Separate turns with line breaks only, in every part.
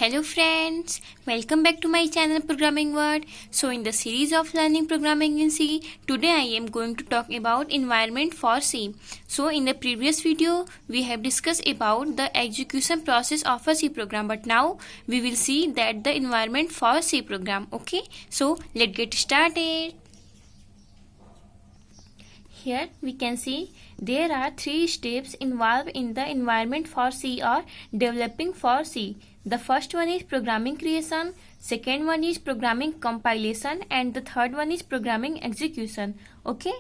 Hello friends, welcome back to my channel Programming World. So in the series of learning programming in C, today I am going to talk about environment for C. So in the previous video, we have discussed about the execution process of a C program, but now we will see that the environment for C program. Okay, so let's get started. Here we can see there are three steps involved in the environment for C or developing for C. The first one is programming creation, second one is programming compilation, and the third one is programming execution. Okay.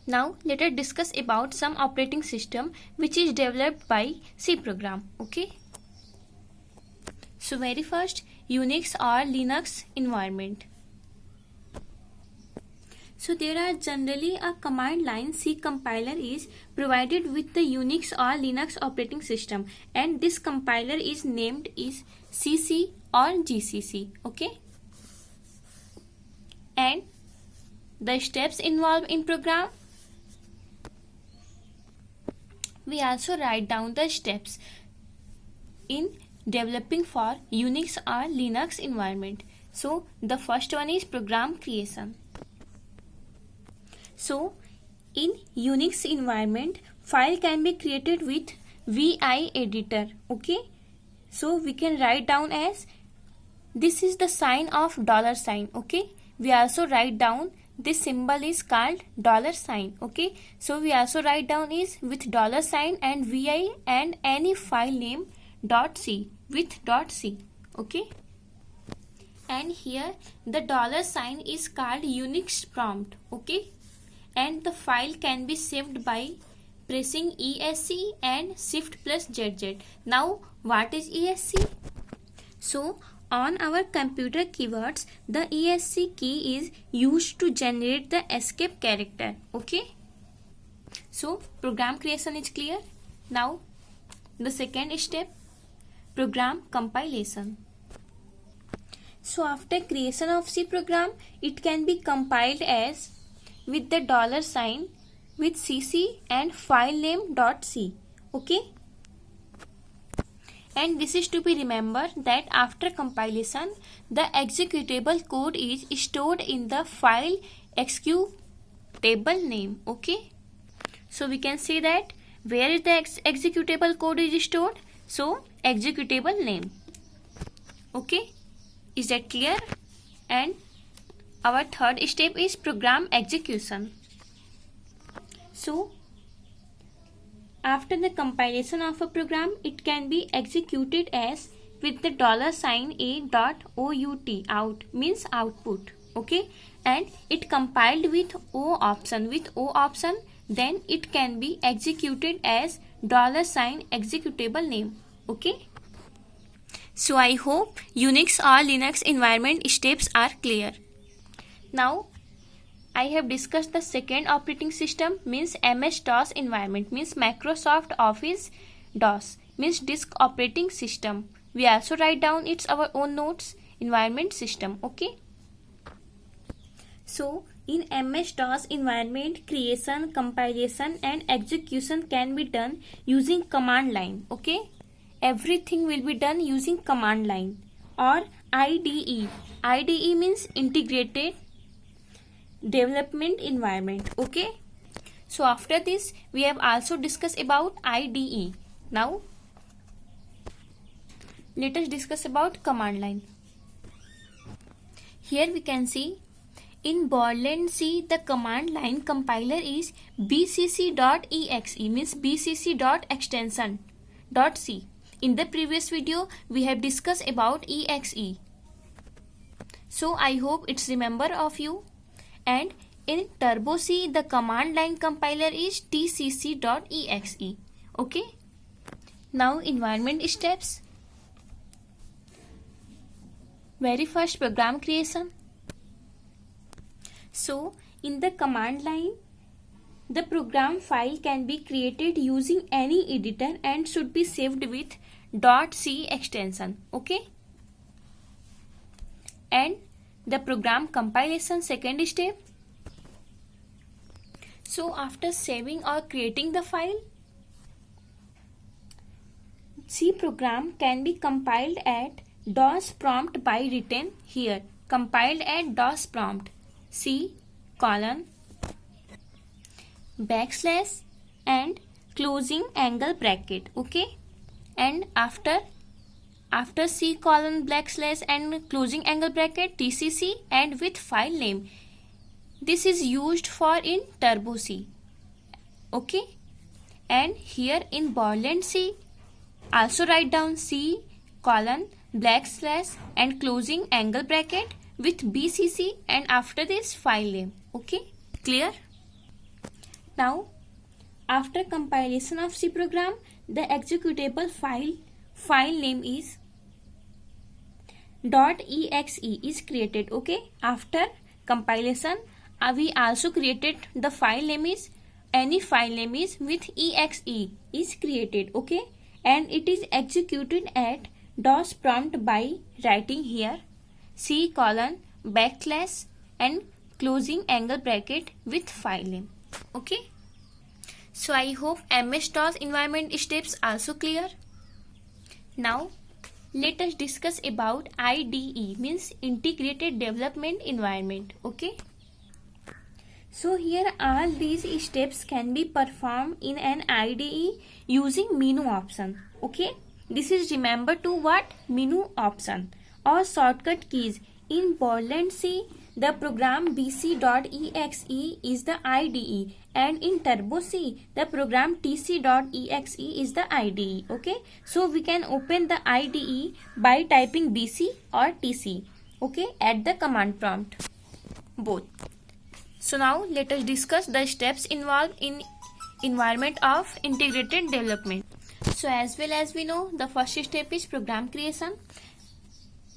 Now let us discuss about some operating system which is developed by C program. Okay. So very first, Unix or Linux environment. So there are generally a command line C compiler is provided with the Unix or Linux operating system, and this compiler is named is CC or GCC. Okay. And the steps involved in program, we also write down the steps in developing for Unix or Linux environment. So the first one is program creation. So in Unix environment, file can be created with VI editor. Okay. So we can write down as this is the sign of $sign. Okay. We also write down this symbol is called $sign. Okay. So we also write down is with $sign and VI and any file name .c with .c. Okay. And here the $sign is called Unix prompt. Okay. And the file can be saved by pressing ESC and Shift plus ZZ. Now what is ESC? So on our computer keyboards, the ESC key is used to generate the escape character. Okay. So program creation is clear. Now the second step, program compilation. So after creation of C program, it can be compiled as with the $sign with CC and file name .c. Okay. And this is to be remembered that after compilation, the executable code is stored in the file executable name. Okay. So we can say that where is the executable code is stored? So executable name. Okay. Is that clear? And our third step is program execution. So after the compilation of a program, it can be executed as with the $sign a.out. Out means output. Okay. And it compiled with O option. With O option, then it can be executed as $sign executable name. Okay. So I hope Unix or Linux environment steps are clear. Now I have discussed the second operating system means MS-DOS environment means Microsoft Office DOS means disk operating system. We also write down it's our own notes environment system. Okay. So in MS-DOS environment, creation, compilation and execution can be done using command line. Okay. Everything will be done using command line or IDE. IDE means integrated development environment. Okay. So after this, we have also discussed about IDE. Now let us discuss about command line. Here we can see in Borland C, the command line compiler is bcc.exe means bcc.extension.c. In the previous video, we have discussed about exe. So I hope it's remember of you. And in Turbo C, the command line compiler is tcc.exe. Okay. Now environment steps. Very first, program creation. So in the command line, the program file can be created using any editor and should be saved with .c extension. Okay. And the program compilation, second step. So after saving or creating the file, C program can be compiled at DOS prompt by written here. Compiled at DOS prompt. C colon backslash and closing angle bracket. Okay, and after C colon backslash and closing angle bracket TCC and with file name. This is used for in Turbo C. Okay, and here in Borland C also write down C colon backslash and closing angle bracket with BCC and after this file name. Okay, clear? Now after compilation of C program, the executable file name is .exe is created. Okay, after compilation we also created the file name is any file name is with exe is created. Okay, and it is executed at DOS prompt by writing here C colon backslash and closing angle bracket with file name. Okay, so I hope MS-DOS environment steps also clear. Now let us discuss about IDE, means Integrated Development Environment. Okay, so here all these steps can be performed in an IDE using menu option. Okay, this is remember to what menu option or shortcut keys. In Borland C, the program bc.exe is the IDE, and in Turbo C, the program tc.exe is the IDE. Okay, so we can open the IDE by typing bc or tc. Okay, at the command prompt, both. So now let us discuss the steps involved in environment of integrated development. So as well as we know, the first step is program creation.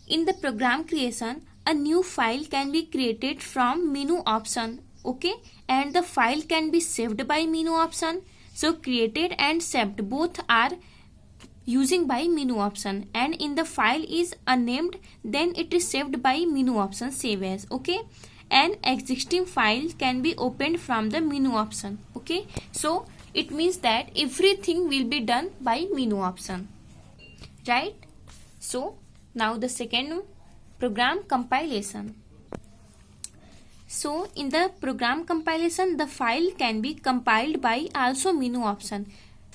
In the program creation, a new file can be created from menu option. Okay, and the file can be saved by menu option. So created and saved both are using by menu option, and in the file is unnamed, then it is saved by menu option save as. Okay, an existing file can be opened from the menu option. Okay, so it means that everything will be done by menu option, right? So now the second, program compilation. So in the program compilation, the file can be compiled by also menu option,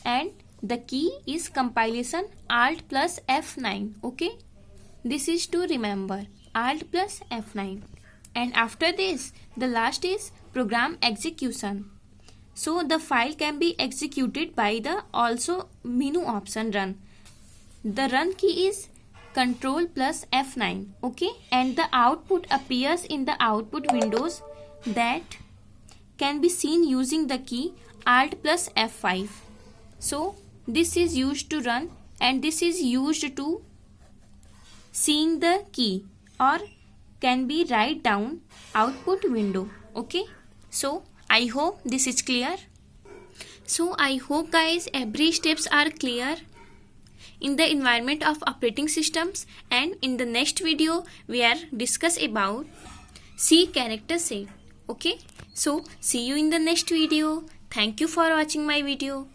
and the key is compilation Alt plus F9. Okay, this is to remember, Alt plus F9. And after this, the last is program execution. So the file can be executed by the also menu option run. The run key is Control plus F9. Okay, and the output appears in the output windows that can be seen using the key Alt plus F5. So this is used to run, and this is used to seeing the key, or can be write down output window. Okay, so I hope this is clear. So I hope guys every steps are clear in the environment of operating systems, and in the next video we are discuss about C character set. Okay, so see you in the next video. Thank you for watching my video.